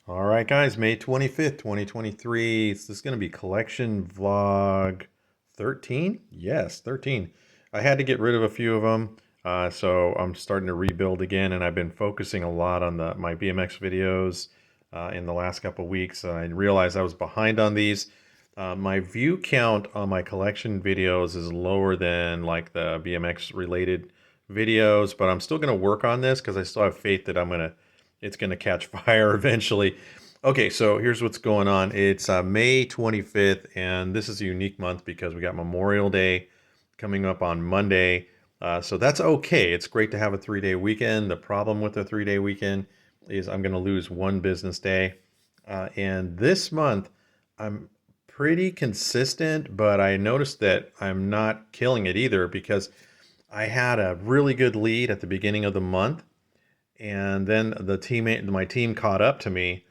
All right, guys, May 25th, 2023. This is going to be collection vlog 13. Yes, 13. I had to get rid of a few of them, so I'm starting to rebuild again, and I've been focusing a lot on my BMX videos in the last couple of weeks. I realized I was behind on these. My view count on my collection videos is lower than like the BMX related videos, but I'm still going to work on this because I still have faith that it's going to catch fire eventually. Okay, so here's what's going on. It's May 25th, and this is a unique month because we got Memorial Day coming up on Monday. So that's okay. It's great to have a 3-day weekend. The problem with a 3-day weekend is I'm going to lose one business day. And this month, I'm pretty consistent, but I noticed that I'm not killing it either because I had a really good lead at the beginning of the month, and then my team caught up to me,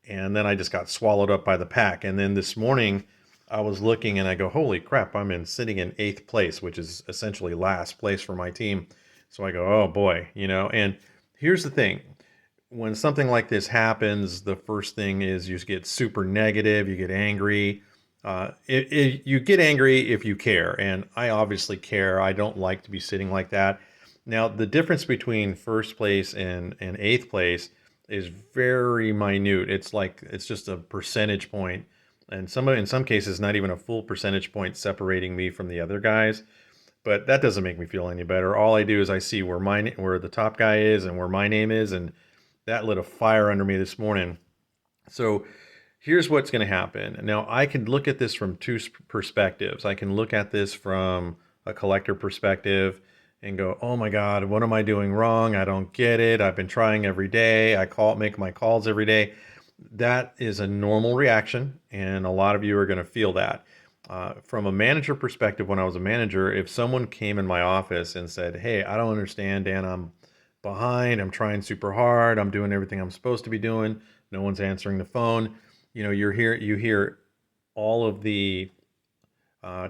and then I just got swallowed up by the pack. And then this morning, I was looking and I go, "Holy crap! Sitting in eighth place, which is essentially last place for my team." So I go, "Oh boy, you know." And here's the thing: when something like this happens, the first thing is you get super negative, you get angry. You get angry if you care, and I obviously care. I don't like to be sitting like that. Now, the difference between first place and eighth place is very minute. It's just a percentage point, and in some cases, not even a full percentage point separating me from the other guys. But that doesn't make me feel any better. All I do is I see where the top guy is and where my name is, and that lit a fire under me this morning. So here's what's going to happen. Now, I can look at this from two perspectives. I can look at this from a collector perspective and go, "Oh my God, what am I doing wrong? I don't get it. I've been trying every day. Make my calls every day." That is a normal reaction, and a lot of you are going to feel that. From a manager perspective, when I was a manager, if someone came in my office and said, "Hey, I don't understand, Dan, I'm behind. I'm trying super hard. I'm doing everything I'm supposed to be doing. No one's answering the phone." You hear all of the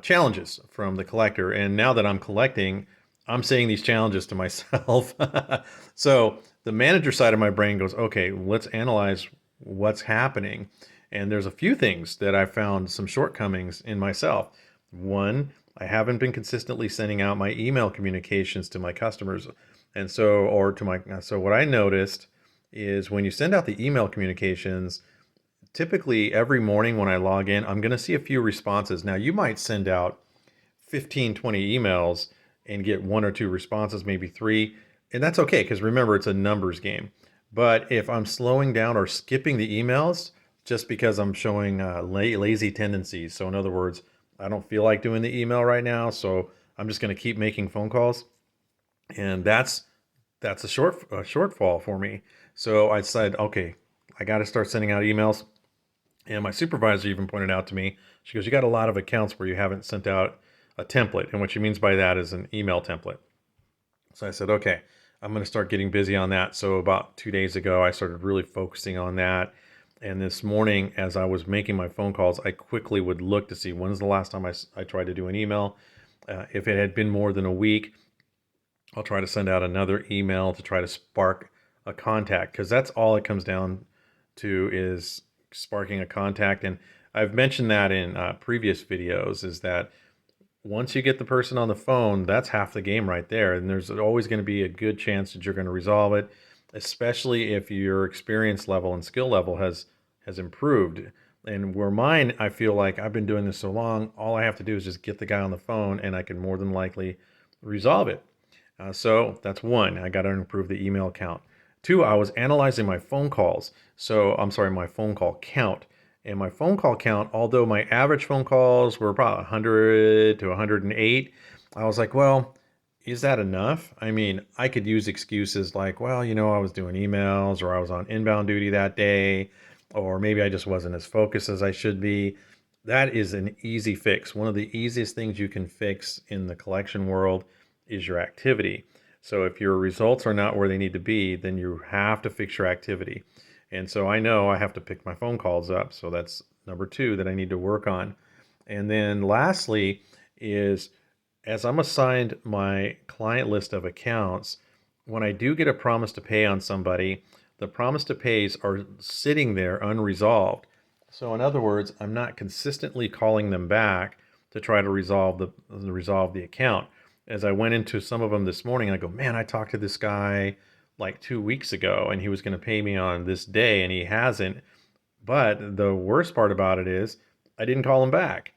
challenges from the collector. And now that I'm collecting, I'm saying these challenges to myself. So the manager side of my brain goes, "Okay, let's analyze what's happening." And there's a few things that I found some shortcomings in myself. One, I haven't been consistently sending out my email communications to my customers. And so, or to my, so what I noticed is when you send out the email communications, typically every morning when I log in, I'm going to see a few responses. Now, you might send out 15, 20 emails and get one or two responses, maybe three. And that's okay because remember, it's a numbers game. But if I'm slowing down or skipping the emails just because I'm showing lazy tendencies, so in other words, I don't feel like doing the email right now, so I'm just going to keep making phone calls, and that's a shortfall for me. So I said, okay, I got to start sending out emails. And my supervisor even pointed out to me, she goes, "You got a lot of accounts where you haven't sent out a template." And what she means by that is an email template. So I said, okay, I'm going to start getting busy on that. So about 2 days ago, I started really focusing on that. And this morning, as I was making my phone calls, I quickly would look to see when's the last time I tried to do an email. If it had been more than a week, I'll try to send out another email to try to spark a contact, because that's all it comes down to, is sparking a contact. And I've mentioned that in previous videos, is that once you get the person on the phone, that's half the game right there. And there's always going to be a good chance that you're going to resolve it, especially if your experience level and skill level has improved. And where mine, I feel like I've been doing this so long, all I have to do is just get the guy on the phone and I can more than likely resolve it. So that's one, I got to improve the email count. Two, I was analyzing my phone calls. So I'm sorry, my phone call count. And my phone call count, although my average phone calls were about 100 to 108, I was like, well, is that enough? I mean, I could use excuses like, well, I was doing emails, or I was on inbound duty that day, or maybe I just wasn't as focused as I should be. That is an easy fix. One of the easiest things you can fix in the collection world is your activity. So if your results are not where they need to be, then you have to fix your activity. And so I know I have to pick my phone calls up. So that's number two that I need to work on. And then lastly is, as I'm assigned my client list of accounts, when I do get a promise to pay on somebody, the promise to pays are sitting there unresolved. So in other words, I'm not consistently calling them back to try to resolve the account. As I went into some of them this morning, I go, man, I talked to this guy like 2 weeks ago, and he was going to pay me on this day, and he hasn't. But the worst part about it is I didn't call him back.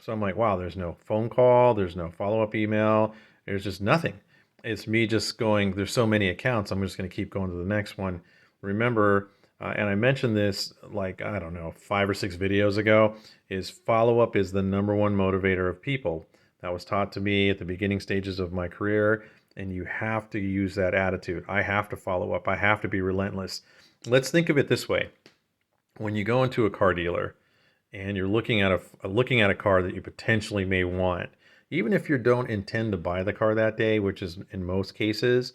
So I'm like, wow, there's no phone call, there's no follow-up email, there's just nothing. It's me just going, there's so many accounts, I'm just going to keep going to the next one. Remember, and I mentioned this like, I don't know, 5 or 6 videos ago, is follow-up is the number one motivator of people. That was taught to me at the beginning stages of my career, and you have to use that attitude. I have to follow up. I have to be relentless. Let's think of it this way. When you go into a car dealer and you're looking at a car that you potentially may want, even if you don't intend to buy the car that day, which is in most cases,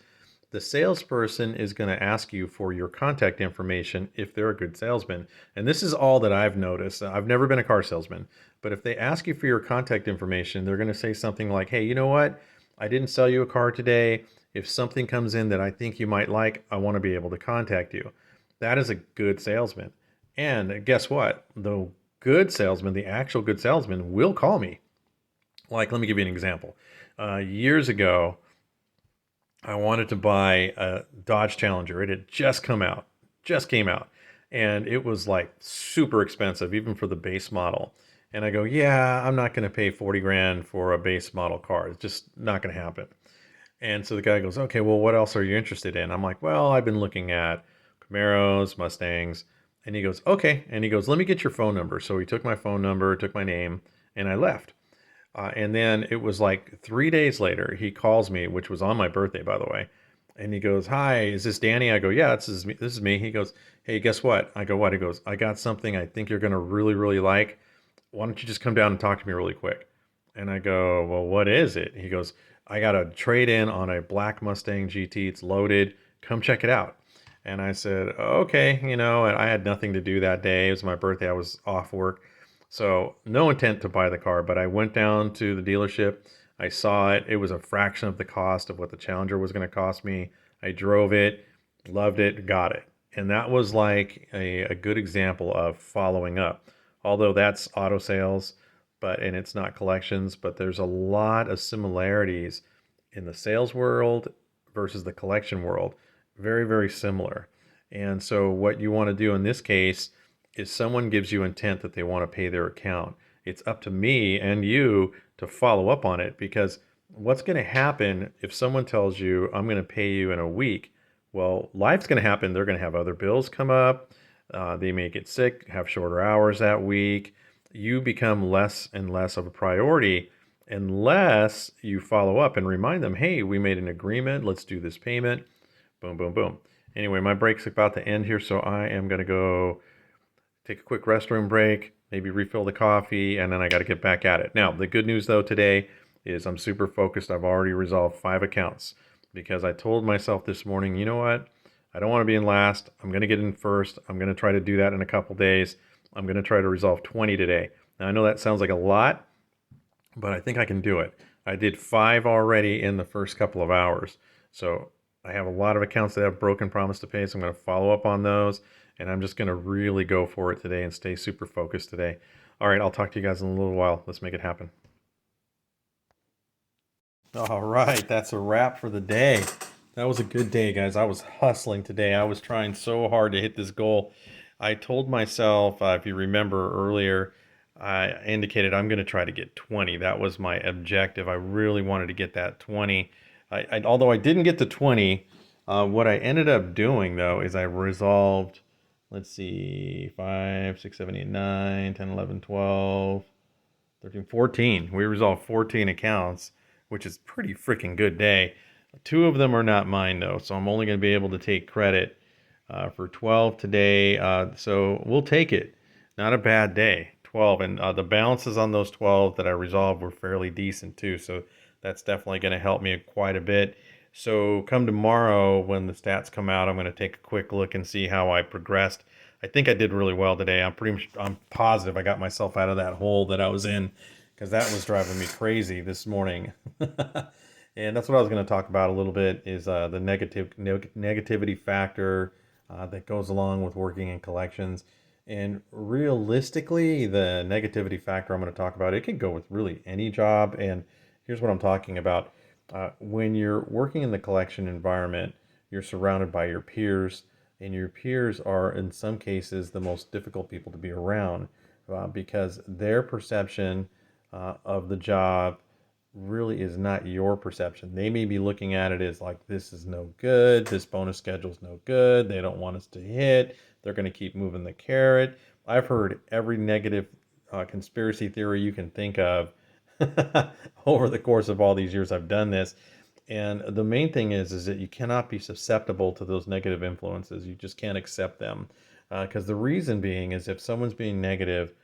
the salesperson is going to ask you for your contact information if they're a good salesman. And this is all that I've noticed. I've never been a car salesman, but if they ask you for your contact information, they're going to say something like, hey, you know what? I didn't sell you a car today. If something comes in that I think you might like, I want to be able to contact you. That is a good salesman. And guess what? The good salesman, the actual good salesman, will call me. Like, let me give you an example. Years ago, I wanted to buy a Dodge Challenger. It had just came out, and it was like super expensive, even for the base model. And I go, yeah, I'm not going to pay 40 grand for a base model car. It's just not going to happen. And so the guy goes, okay, well, what else are you interested in? I'm like, well, I've been looking at Camaros, Mustangs. And he goes, okay. And he goes, let me get your phone number. So he took my phone number, took my name, and I left. And then it was like 3 days later, he calls me, which was on my birthday, by the way. And he goes, hi, is this Danny? I go, yeah, this is me. This is me. He goes, hey, guess what? I go, what? He goes, I got something I think you're going to really, really like. Why don't you just come down and talk to me really quick? And I go, well, what is it? He goes, I got a trade in on a black Mustang GT. It's loaded. Come check it out. And I said, okay, and I had nothing to do that day. It was my birthday. I was off work. So no intent to buy the car, but I went down to the dealership. I saw it. It was a fraction of the cost of what the Challenger was going to cost me. I drove it, loved it, got it. And that was like a good example of following up. Although that's auto sales, and it's not collections, but there's a lot of similarities in the sales world versus the collection world. Very, very similar. And so what you want to do in this case is someone gives you intent that they want to pay their account. It's up to me and you to follow up on it, because what's going to happen if someone tells you, I'm going to pay you in a week? Well, life's going to happen. They're going to have other bills come up. They may get sick, have shorter hours that week. You become less and less of a priority unless you follow up and remind them, hey, we made an agreement. Let's do this payment. Boom, boom, boom. Anyway, my break's about to end here, so I am going to go take a quick restroom break, maybe refill the coffee, and then I got to get back at it. Now, the good news, though, today is I'm super focused. I've already resolved 5 accounts because I told myself this morning, you know what? I don't want to be in last. I'm going to get in first. I'm going to try to do that in a couple days. I'm going to try to resolve 20 today. Now, I know that sounds like a lot, but I think I can do it. I did 5 already in the first couple of hours. So I have a lot of accounts that have broken promise to pay, so I'm going to follow up on those, and I'm just going to really go for it today and stay super focused today. All right, I'll talk to you guys in a little while. Let's make it happen. All right, that's a wrap for the day. That was a good day, guys. I was hustling today. I was trying so hard to hit this goal. I told myself, if you remember earlier, I indicated I'm going to try to get 20. That was my objective. I really wanted to get that 20. Although I didn't get to 20, what I ended up doing, though, is I resolved, let's see, 5, 6, 7, 8, 9, 10, 11, 12, 13, 14. We resolved 14 accounts, which is pretty freaking good day. 2 of them are not mine, though, so I'm only going to be able to take credit for 12 today. So we'll take it. Not a bad day. 12, and the balances on those 12 that I resolved were fairly decent, too, so that's definitely going to help me quite a bit. So come tomorrow when the stats come out, I'm going to take a quick look and see how I progressed. I think I did really well today. I'm positive I got myself out of that hole that I was in, because that was driving me crazy this morning. And that's what I was going to talk about a little bit, is the negativity factor that goes along with working in collections. And realistically, the negativity factor I'm going to talk about, it can go with really any job. And here's what I'm talking about. When you're working in the collection environment, you're surrounded by your peers, and your peers are, in some cases, the most difficult people to be around because their perception of the job really is not your perception. They may be looking at it as like, this is no good, this bonus schedule is no good, they don't want us to hit, they're going to keep moving the carrot. I've heard every negative conspiracy theory you can think of over the course of all these years I've done this. And the main thing is that you cannot be susceptible to those negative influences. You just can't accept them. Because the reason being is if someone's being negative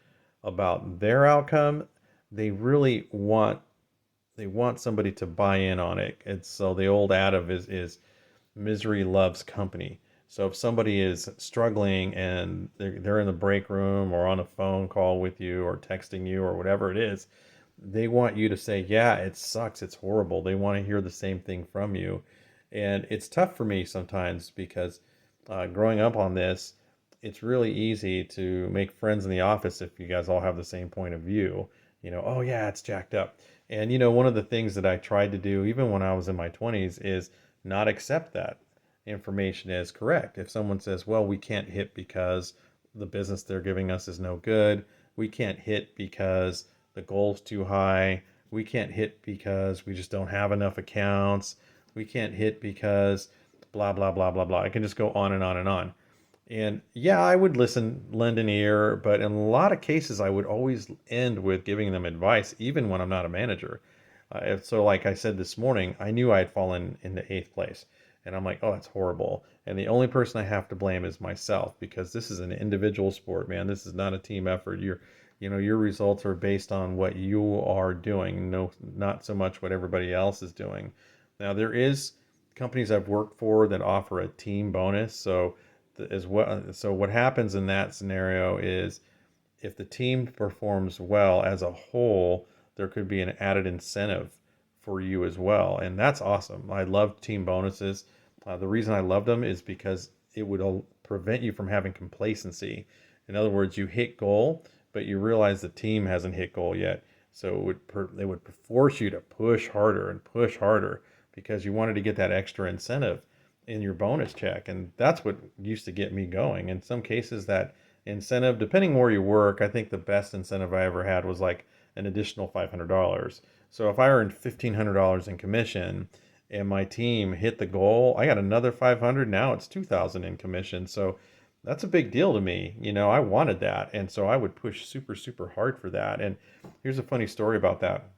about their outcome, they really want somebody to buy in on it. It's so the old adage is misery loves company. So if somebody is struggling and they're in the break room or on a phone call with you or texting you or whatever it is, they want you to say, yeah, it sucks, it's horrible. They want to hear the same thing from you. And it's tough for me sometimes because growing up on this, it's really easy to make friends in the office if you guys all have the same point of view. Oh yeah, it's jacked up. And one of the things that I tried to do even when I was in my 20s is not accept that information as correct. If someone says, well, we can't hit because the business they're giving us is no good, we can't hit because the goal's too high, we can't hit because we just don't have enough accounts, we can't hit because blah, blah, blah, blah, blah. I can just go on and on and on. And yeah, I would listen, lend an ear, but in a lot of cases, I would always end with giving them advice, even when I'm not a manager. So, like I said this morning, I knew I had fallen into eighth place. And I'm like, oh, that's horrible. And the only person I have to blame is myself because this is an individual sport, man. This is not a team effort. Your results are based on what you are doing, no, not so much what everybody else is doing. Now, there is companies I've worked for that offer a team bonus. So what happens in that scenario is if the team performs well as a whole, there could be an added incentive for you as well. And that's awesome. I love team bonuses. The reason I loved them is because it would prevent you from having complacency. In other words, you hit goal, but you realize the team hasn't hit goal yet. So it would force you to push harder and push harder because you wanted to get that extra incentive in your bonus check. And that's what used to get me going. In some cases, that incentive, depending where you work, I think the best incentive I ever had was like an additional $500. So if I earned $1,500 in commission and my team hit the goal, I got another 500. Now it's 2,000 in commission. So that's a big deal to me. I wanted that. And so I would push super, super hard for that. And here's a funny story about that.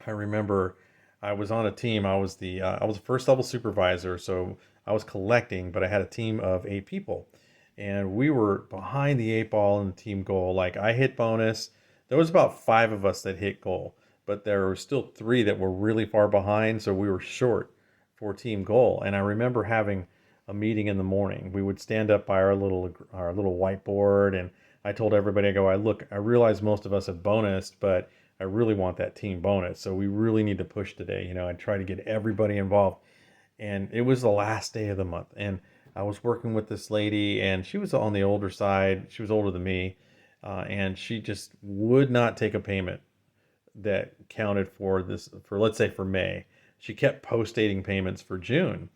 I remember I was on a team. I was a first level supervisor, so I was collecting, but I had a team of 8 people, and we were behind the 8 ball in the team goal. Like I hit bonus, there was about 5 of us that hit goal, but there were still 3 that were really far behind, so we were short for team goal. And I remember having a meeting in the morning. We would stand up by our little whiteboard, and I told everybody, I realize most of us have bonused, but I really want that team bonus. So we really need to push today. I try to get everybody involved. And it was the last day of the month. And I was working with this lady, and she was on the older side. She was older than me. And she just would not take a payment that counted let's say, for May. She kept post dating payments for June.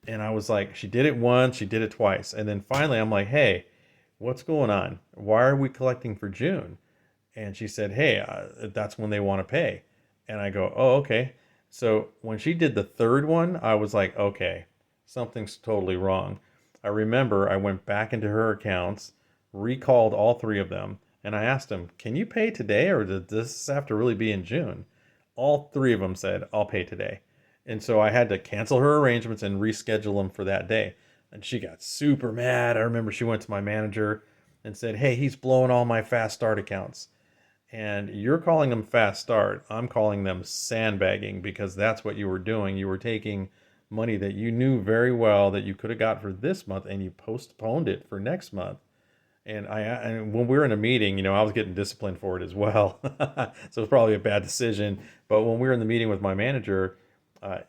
And I was like, she did it once, she did it twice. And then finally, I'm like, hey, what's going on? Why are we collecting for June? And she said, hey, that's when they want to pay. And I go, oh, okay. So when she did the third one, I was like, okay, something's totally wrong. I remember I went back into her accounts, recalled all 3 of them, and I asked them, can you pay today or does this have to really be in June? All 3 of them said, I'll pay today. And so I had to cancel her arrangements and reschedule them for that day. And she got super mad. I remember she went to my manager and said, hey, he's blowing all my fast start accounts. And you're calling them fast start. I'm calling them sandbagging because that's what you were doing. You were taking money that you knew very well that you could have got for this month and you postponed it for next month. And when we were in a meeting, I was getting disciplined for it as well. So it was probably a bad decision. But when we were in the meeting with my manager,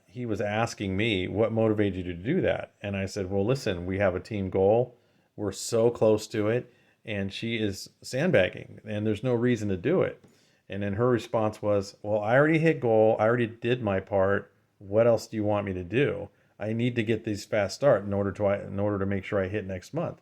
he was asking me what motivated you to do that. And I said, well, listen, we have a team goal. We're so close to it. And she is sandbagging, and there's no reason to do it. And then her response was, well, I already hit goal. I already did my part. What else do you want me to do? I need to get these fast start in order to make sure I hit next month.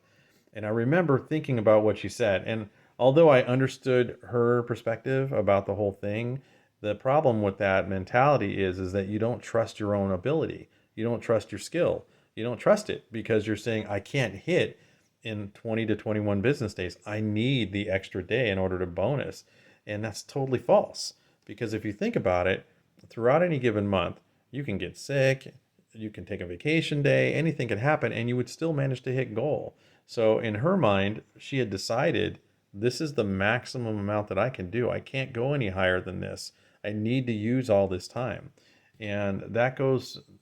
And I remember thinking about what she said. And although I understood her perspective about the whole thing, the problem with that mentality is that you don't trust your own ability. You don't trust your skill. You don't trust it because you're saying, I can't hit in 20 to 21 business days. I need the extra day in order to bonus. And that's totally false. Because if you think about it, throughout any given month, you can get sick, you can take a vacation day, anything can happen, and you would still manage to hit goal. So in her mind, she had decided this is the maximum amount that I can do. I can't go any higher than this. I need to use all this time. And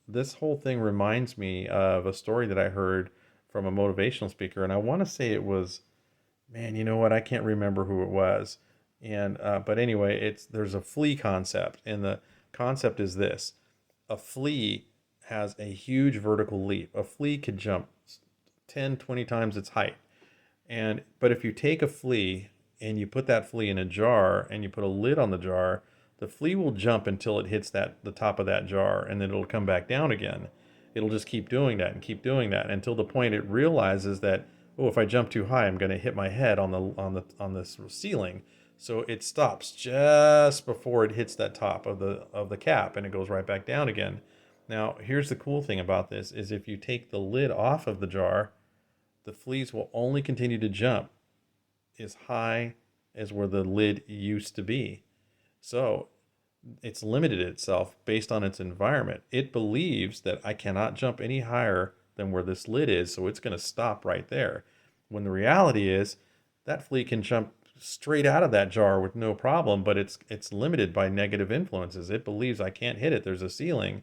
this whole thing reminds me of a story that I heard from a motivational speaker. And I want to say it was, man, you know what? I can't remember who it was. And, but anyway, there's a flea concept. And the concept is this: a flea has a huge vertical leap. A flea could jump 10, 20 times its height. But if you take a flea and you put that flea in a jar and you put a lid on the jar, the flea will jump until it hits the top of that jar, and then it'll come back down again. It'll just keep doing that and keep doing that until the point it realizes that, oh, if I jump too high, I'm going to hit my head on this ceiling. So it stops just before it hits that top of the cap, and it goes right back down again. Now, here's the cool thing about this is if you take the lid off of the jar, the fleas will only continue to jump as high as where the lid used to be. So it's limited itself based on its environment. It believes that I cannot jump any higher than where this lid is, so it's going to stop right there. When the reality is that flea can jump straight out of that jar with no problem, but it's limited by negative influences. It believes I can't hit it. There's a ceiling.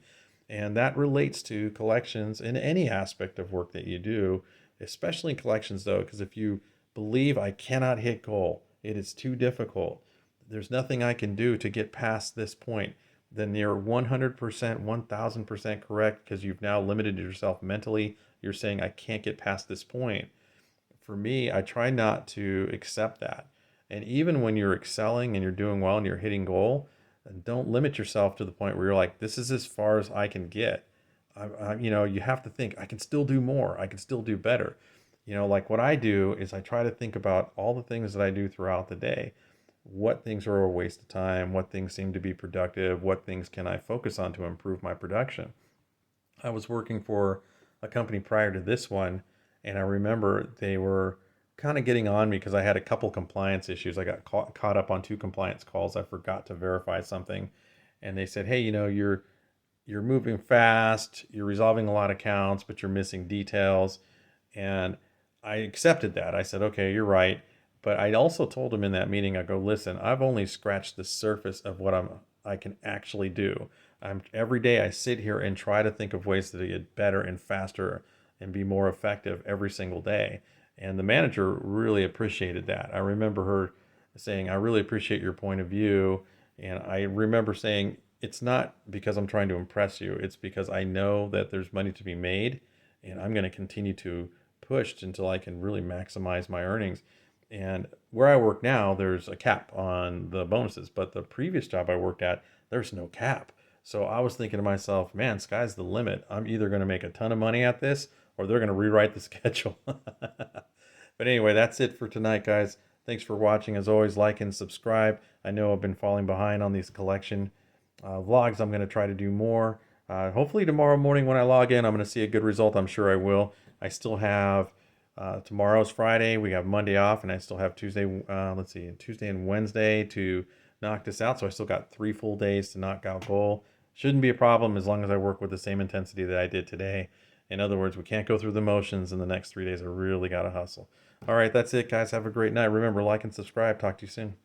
And that relates to collections in any aspect of work that you do, especially in collections though, because if you believe I cannot hit goal, it is too difficult, there's nothing I can do to get past this point, then you're 100%, 1000% correct, because you've now limited yourself mentally. You're saying, I can't get past this point. For me, I try not to accept that. And even when you're excelling and you're doing well and you're hitting goal, don't limit yourself to the point where you're like, this is as far as I can get. You have to think, I can still do more. I can still do better. Like what I do is I try to think about all the things that I do throughout the day. What things are a waste of time? What things seem to be productive? What things can I focus on to improve my production? I was working for a company prior to this one, and I remember they were kind of getting on me because I had a couple compliance issues. I got caught up on two compliance calls. I forgot to verify something, and they said, "Hey, you're moving fast. You're resolving a lot of accounts, but you're missing details." And I accepted that. I said, "Okay, you're right." But I also told him in that meeting, I go, listen, I've only scratched the surface of what I can actually do. Every day I sit here and try to think of ways to get better and faster and be more effective every single day. And the manager really appreciated that. I remember her saying, I really appreciate your point of view. And I remember saying, it's not because I'm trying to impress you. It's because I know that there's money to be made, and I'm going to continue to push until I can really maximize my earnings. And where I work now, there's a cap on the bonuses, but the previous job I worked at, there's no cap. So I was thinking to myself, man, sky's the limit. I'm either going to make a ton of money at this or they're going to rewrite the schedule. But anyway, that's it for tonight, guys. Thanks for watching. As always, like and subscribe. I know I've been falling behind on these collection vlogs. I'm going to try to do more. Hopefully tomorrow morning when I log in, I'm going to see a good result. I'm sure I will. I still have tomorrow's Friday. We have Monday off, and I still have Tuesday. Tuesday and Wednesday to knock this out. So I still got 3 full days to knock out goal. Shouldn't be a problem as long as I work with the same intensity that I did today. In other words, we can't go through the motions in the next 3 days. I really got to hustle. All right, that's it, guys. Have a great night. Remember, like and subscribe. Talk to you soon.